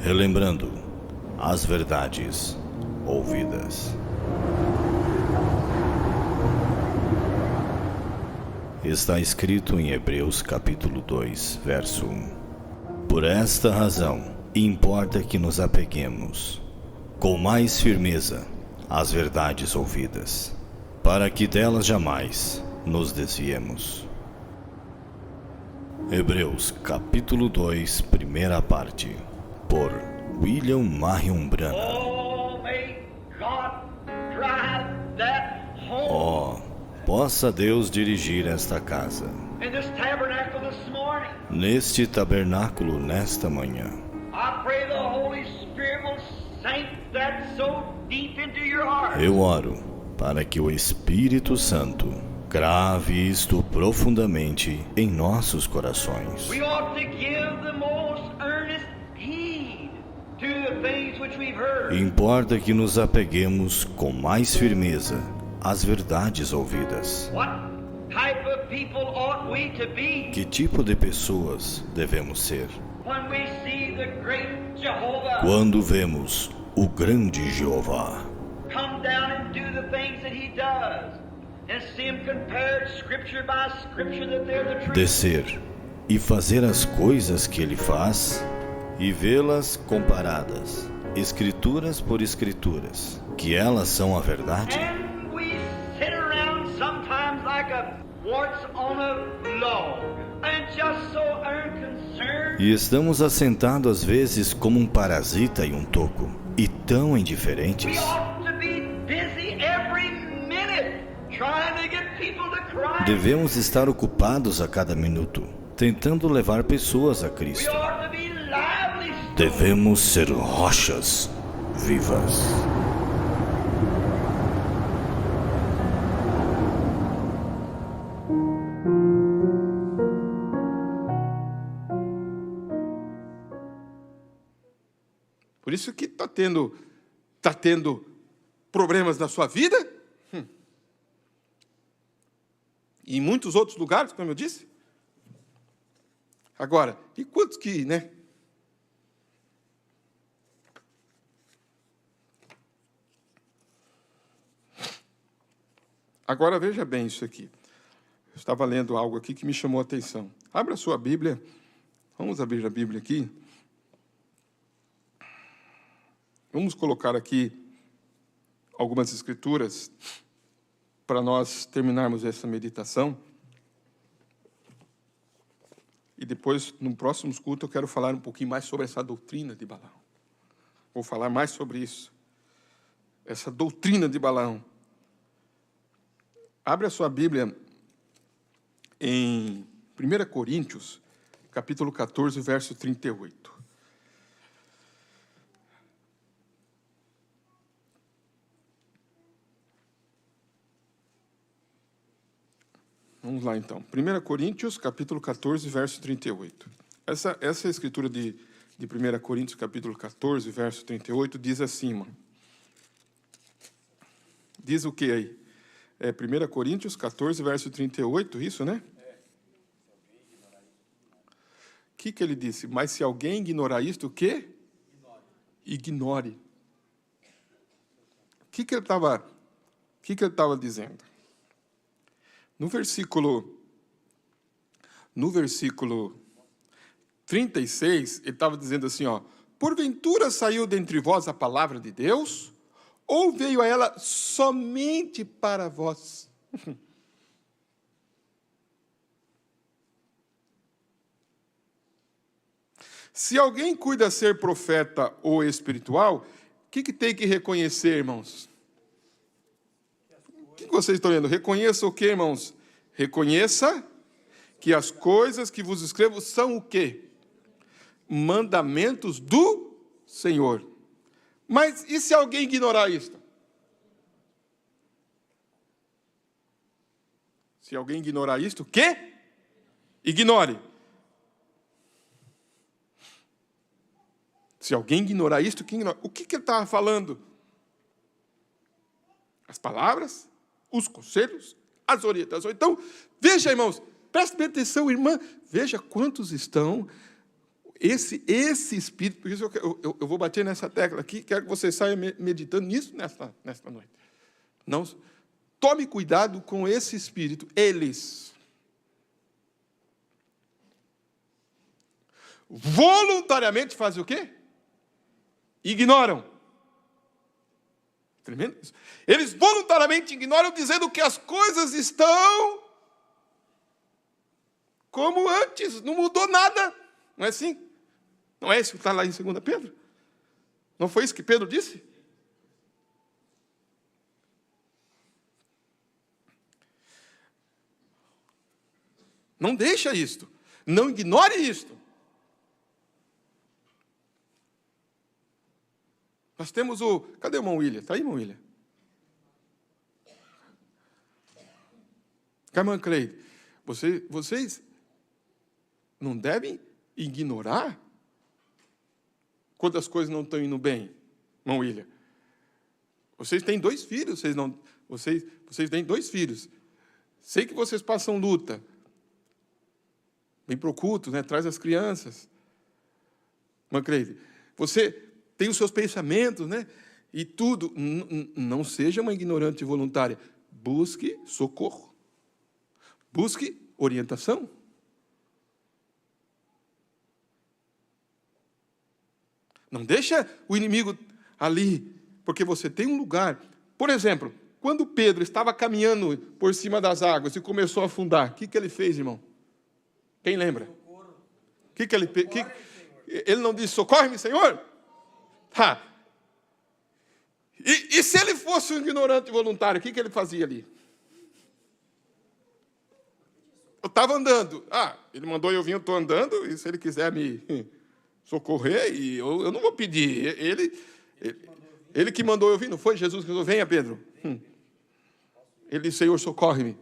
relembrando as verdades ouvidas. Está escrito em Hebreus capítulo 2, verso 1. Por esta razão, importa que nos apeguemos com mais firmeza às verdades ouvidas, para que delas jamais nos desviemos. Hebreus capítulo 2, primeira parte, por William Marion Branham. Possa Deus dirigir esta casa, neste tabernáculo nesta manhã. Eu oro para que o Espírito Santo grave isto profundamente em nossos corações. Importa que nos apeguemos com mais firmeza às verdades ouvidas. Que tipo de pessoas devemos ser? Quando vemos o grande Jeová descer e fazer as coisas que ele faz e vê-las comparadas, escrituras por escrituras, que elas são a verdade. E estamos assentados às vezes como um parasita em um toco, e tão indiferentes. Devemos estar ocupados a cada minuto, tentando levar pessoas a Cristo. Devemos ser rochas vivas. Por isso que está tendo problemas na sua vida. E em muitos outros lugares, como eu disse. Agora, e quantos que, Agora veja bem isso aqui. Eu estava lendo algo aqui que me chamou a atenção. Abra a sua Bíblia. Vamos abrir a Bíblia aqui. Vamos colocar aqui algumas escrituras para nós terminarmos essa meditação. E depois, no próximo culto, eu quero falar um pouquinho mais sobre essa doutrina de Balaão. Vou falar mais sobre isso. Essa doutrina de Balaão. Abre a sua Bíblia em 1 Coríntios, capítulo 14, verso 38. Vamos lá, então. 1 Coríntios, capítulo 14, verso 38. Essa escritura de 1 Coríntios, capítulo 14, verso 38, diz assim, mano. Diz o que aí? 1 Coríntios 14, verso 38, isso, né? O que ele disse? Mas se alguém ignorar isto, o quê? Ignore. O que ele estava dizendo? No versículo 36, ele estava dizendo assim, porventura saiu dentre vós a palavra de Deus, ou veio a ela somente para vós? Se alguém cuida ser profeta ou espiritual, o que tem que reconhecer, irmãos? O que vocês estão lendo? Reconheça o que, irmãos? Reconheça que as coisas que vos escrevo são o quê? Mandamentos do Senhor. Mas e se alguém ignorar isto? Se alguém ignorar isto, o quê? Ignore. Se alguém ignorar isto, que ignora. O que ele estava falando? As palavras, os conselhos, as orientações. Então, veja, irmãos, preste bem atenção, irmã. Veja quantos estão Esse espírito, por isso eu vou bater nessa tecla aqui, quero que você saia meditando nisso nesta noite. Não, tome cuidado com esse espírito. Eles voluntariamente fazem o quê? Ignoram. Tremendo isso. Eles voluntariamente ignoram, dizendo que as coisas estão como antes, não mudou nada. Não é assim? Não é isso que está lá em 2 Pedro? Não foi isso que Pedro disse? Não deixa isto. Não ignore isto. Nós temos o... Cadê o irmão William? Está aí, irmão William? Irmã Cleide, vocês não devem ignorar quando as coisas não estão indo bem, irmão William. Vocês têm 2 filhos, vocês têm 2 filhos. Sei que vocês passam luta. Vem para o culto, né? Traz as crianças. Irmã Cleide, você tem os seus pensamentos, né? E tudo. Não seja uma ignorante voluntária. Busque socorro. Busque orientação. Não deixa o inimigo ali, porque você tem um lugar. Por exemplo, quando Pedro estava caminhando por cima das águas e começou a afundar, o que ele fez, irmão? Quem lembra? Ele não disse, socorre-me, Senhor? E se ele fosse um ignorante voluntário, o que ele fazia ali? Eu estava andando. Ele mandou eu vir, eu estou andando, e se ele quiser me socorrer, e eu não vou pedir. Ele que mandou eu vir, não foi Jesus que falou, venha, Pedro. Ele disse, Senhor, socorre-me.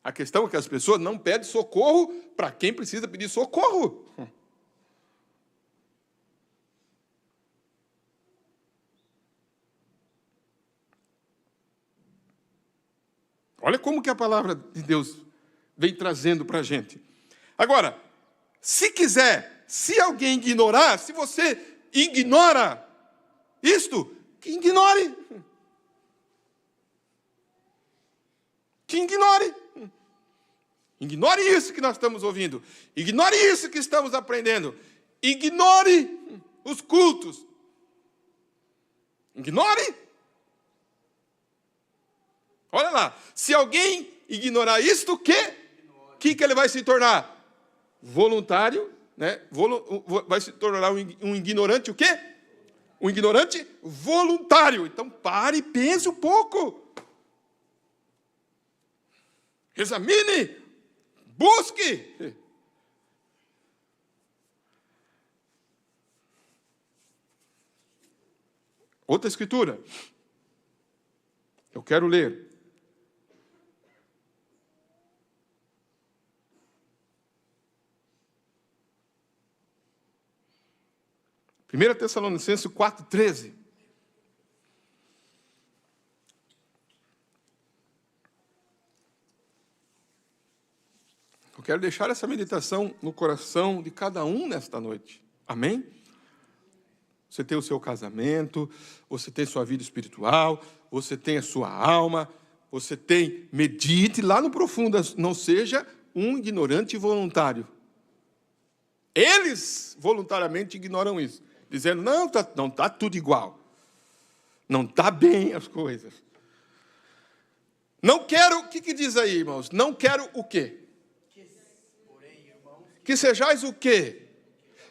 A questão é que as pessoas não pedem socorro para quem precisa pedir socorro. Olha como que a palavra de Deus vem trazendo para a gente. Agora, se alguém ignorar, se você ignora isto, que ignore. Que ignore. Ignore isso que nós estamos ouvindo. Ignore isso que estamos aprendendo. Ignore os cultos. Ignore. Olha lá. Se alguém ignorar isto, o que ele vai se tornar? Voluntário, né? Vai se tornar um ignorante o quê? Um ignorante voluntário. Então pare e pense um pouco. Examine. Busque. Outra escritura. Eu quero ler. Primeira Tessalonicenses 4:13. Eu quero deixar essa meditação no coração de cada um nesta noite. Amém? Você tem o seu casamento, você tem sua vida espiritual, você tem a sua alma, você tem, medite lá no profundo, não seja um ignorante voluntário. Eles voluntariamente ignoram isso, dizendo, não está tudo igual. Não está bem as coisas. Não quero, o que diz aí, irmãos? Não quero o quê? Que sejais o quê?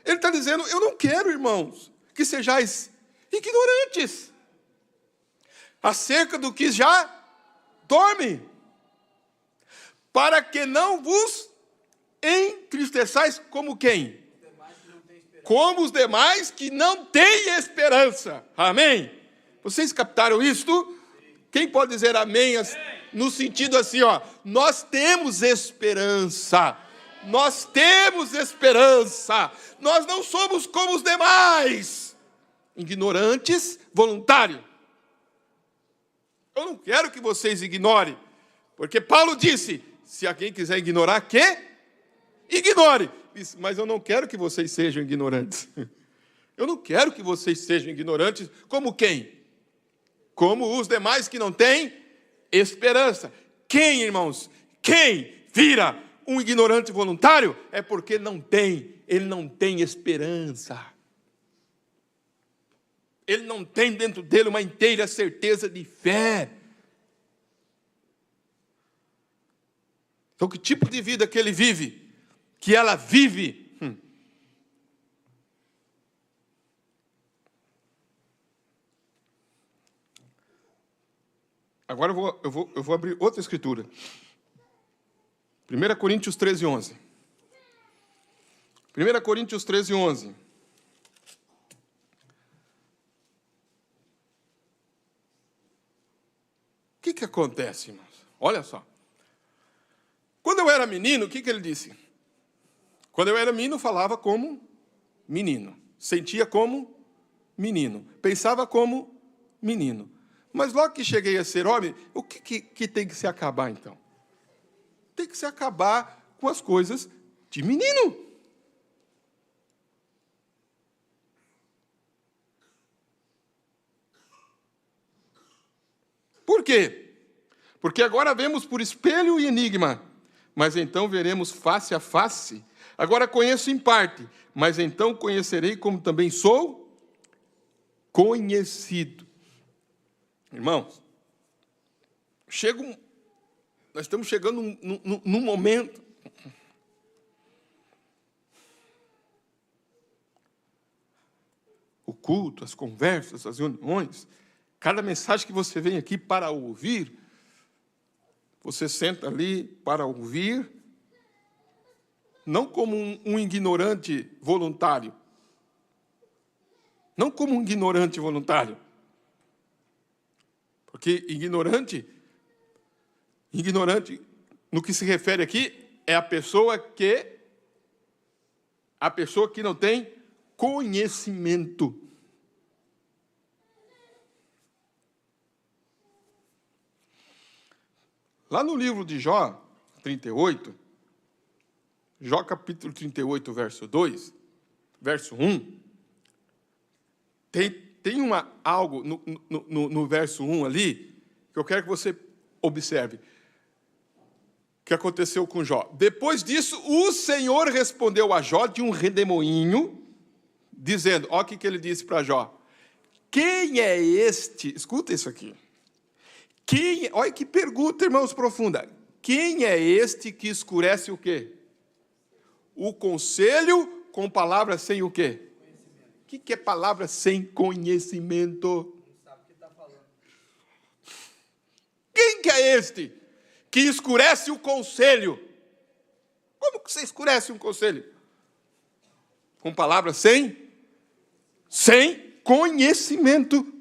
Ele está dizendo, eu não quero, irmãos, que sejais ignorantes acerca do que já dorme, para que não vos entristeçais como quem? Como os demais que não têm esperança. Amém? Vocês captaram isto? Quem pode dizer amém? No sentido assim, nós temos esperança. Nós temos esperança. Nós não somos como os demais. Ignorantes, voluntários. Eu não quero que vocês ignorem. Porque Paulo disse, se alguém quiser ignorar, que? Ignore. mas eu não quero que vocês sejam ignorantes. Eu não quero que vocês sejam ignorantes como quem? Como os demais que não têm esperança. Quem, irmãos? Quem vira um ignorante voluntário é porque ele não tem esperança. Ele não tem dentro dele uma inteira certeza de fé. Então, que tipo de vida que ele vive? Que ela vive? Agora eu vou abrir outra escritura. 1 Coríntios 13, 11. 1 Coríntios 13, 11. O que acontece, irmãos? Olha só. Quando eu era menino, o que ele disse? Quando eu era menino, falava como menino. Sentia como menino. Pensava como menino. Mas logo que cheguei a ser homem, o que tem que se acabar, então? Tem que se acabar com as coisas de menino. Por quê? Porque agora vemos por espelho e enigma, mas então veremos face a face. Agora conheço em parte, mas então conhecerei como também sou conhecido. Irmãos, nós estamos chegando num momento o culto, as conversas, as reuniões, cada mensagem que você vem aqui para ouvir, você senta ali para ouvir, não como um ignorante voluntário. Não como um ignorante voluntário. Porque ignorante, no que se refere aqui, é a pessoa que não tem conhecimento. Lá no livro de Jó, 38, Jó capítulo 38, verso 2, verso 1, tem algo no verso 1 ali, que eu quero que você observe. O que aconteceu com Jó? Depois disso, o Senhor respondeu a Jó de um redemoinho, dizendo, olha o que ele disse para Jó. Quem é este? Escuta isso aqui. Olha que pergunta, irmãos, profunda. Quem é este que escurece o quê? O conselho com palavras sem o quê? O que é palavra sem conhecimento? Não sabe o que está falando. Quem que é este que escurece o conselho? Como que você escurece um conselho? Com palavras sem conhecimento.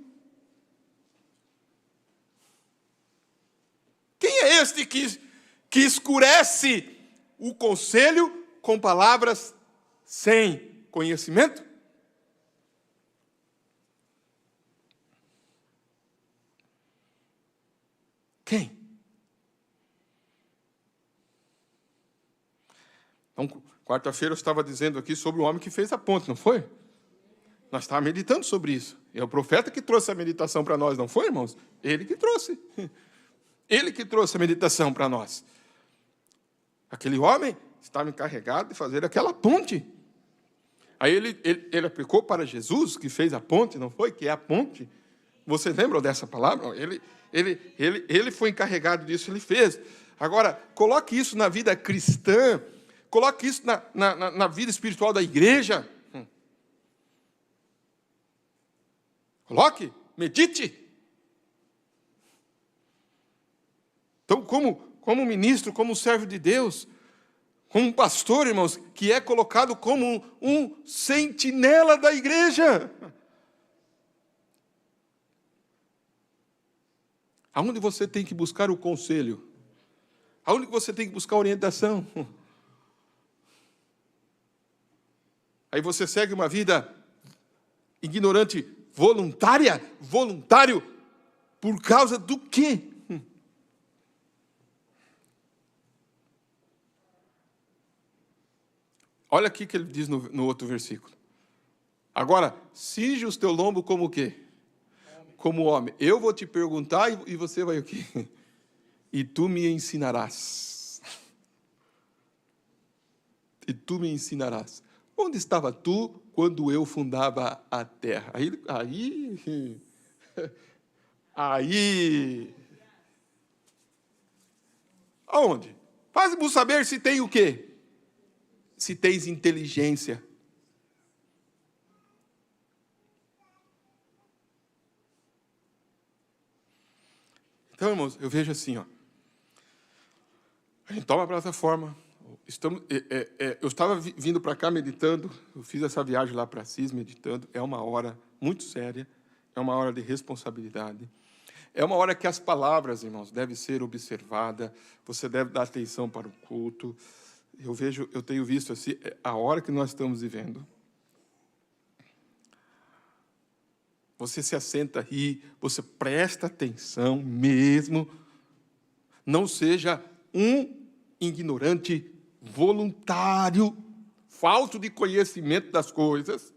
Quem é este que escurece o conselho com palavras sem conhecimento? Quem? Então, quarta-feira eu estava dizendo aqui sobre o homem que fez a ponte, não foi? Nós estávamos meditando sobre isso. É o profeta que trouxe a meditação para nós, não foi, irmãos? Ele que trouxe. Ele que trouxe a meditação para nós. Aquele homem estava encarregado de fazer aquela ponte. Aí ele aplicou para Jesus, que fez a ponte, não foi? Que é a ponte. Você lembra dessa palavra? Ele foi encarregado disso, ele fez. Agora, coloque isso na vida cristã, coloque isso na vida espiritual da igreja. Coloque, medite. Então, como ministro, como servo de Deus, como um pastor, irmãos, que é colocado como um sentinela da igreja. Aonde você tem que buscar o conselho? Aonde você tem que buscar a orientação? Aí você segue uma vida ignorante, voluntário, por causa do quê? Olha aqui que ele diz no outro versículo. Agora, cinge os teu lombo como o quê? Como homem. Eu vou te perguntar e você vai o quê? E tu me ensinarás. E tu me ensinarás. Onde estava tu quando eu fundava a terra? Aí. Aonde? Faz-me saber se tem o quê? Se tens inteligência. Então, irmãos, eu vejo assim, ó. A gente toma a plataforma. Eu estava vindo para cá meditando, eu fiz essa viagem lá para Assis meditando. É uma hora muito séria, é uma hora de responsabilidade. É uma hora que as palavras, irmãos, devem ser observadas. Você deve dar atenção para o culto. Eu tenho visto assim, a hora que nós estamos vivendo. Você se assenta aí, você presta atenção mesmo. Não seja um ignorante voluntário, falto de conhecimento das coisas.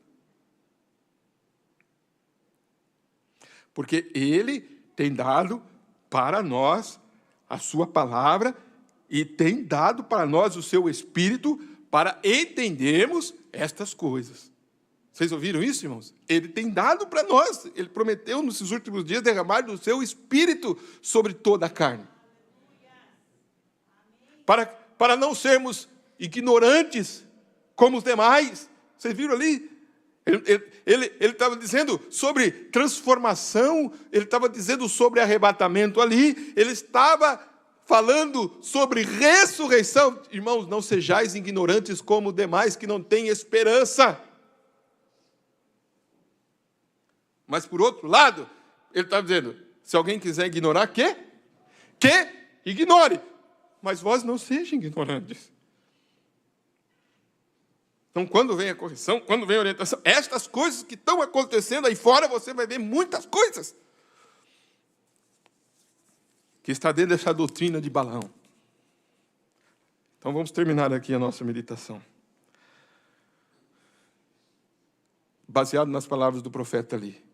Porque Ele tem dado para nós a sua palavra e tem dado para nós o seu Espírito para entendermos estas coisas. Vocês ouviram isso, irmãos? Ele tem dado para nós. Ele prometeu, nesses últimos dias, derramar do seu Espírito sobre toda a carne. Para não sermos ignorantes como os demais. Vocês viram ali? Ele estava dizendo sobre transformação, ele estava dizendo sobre arrebatamento ali, ele estava falando sobre ressurreição. Irmãos, não sejais ignorantes como os demais que não têm esperança. Mas, por outro lado, ele está dizendo, se alguém quiser ignorar, que ignore. Mas vós não sejam ignorantes. Então, quando vem a correção, quando vem a orientação, estas coisas que estão acontecendo aí fora, você vai ver muitas coisas que está dentro dessa doutrina de Balaão. Então, vamos terminar aqui a nossa meditação. Baseado nas palavras do profeta ali.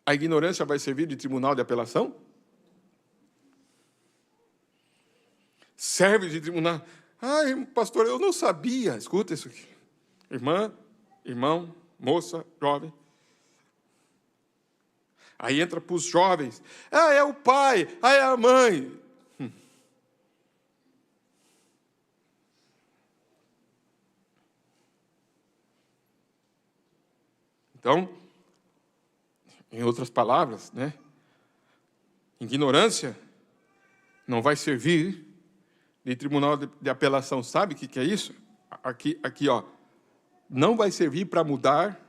A ignorância vai servir de tribunal de apelação? Serve de tribunal. Ai, pastor, eu não sabia. Escuta isso aqui. Irmã, irmão, moça, jovem. Aí entra para os jovens. É o pai, é a mãe. Então, em outras palavras, né? Ignorância não vai servir de tribunal de apelação. Sabe o que é isso? Aqui, ó. Não vai servir para mudar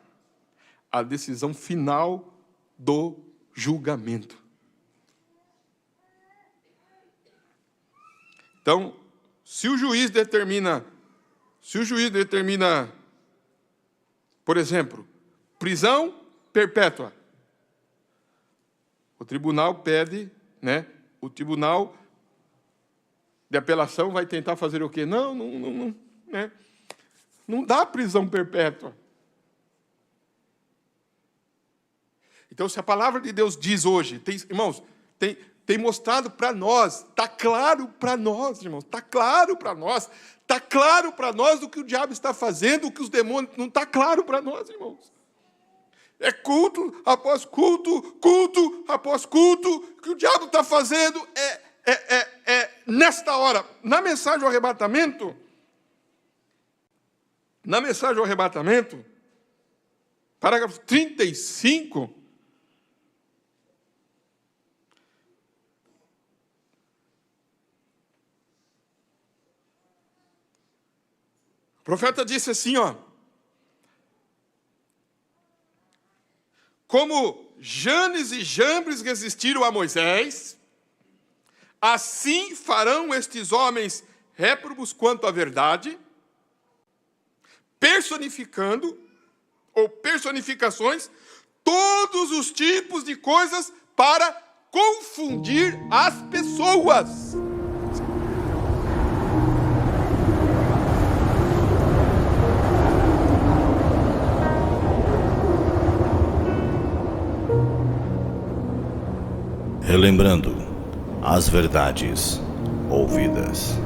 a decisão final do julgamento. Então, se o juiz determina, por exemplo, prisão perpétua, o tribunal pede, né? O tribunal de apelação vai tentar fazer o quê? Não, né? Não dá prisão perpétua. Então, se a palavra de Deus diz hoje, irmãos, tem mostrado para nós, está claro para nós, irmãos, está claro para nós o que o diabo está fazendo, o que os demônios, não está claro para nós, irmãos. É culto após culto, culto após culto, o que o diabo está fazendo nesta hora. Na mensagem ao arrebatamento, parágrafo 35, o profeta disse assim, ó, como Janes e Jambres resistiram a Moisés, assim farão estes homens réprobos quanto à verdade, personificando, ou personificações, todos os tipos de coisas para confundir as pessoas. relembrando as verdades ouvidas.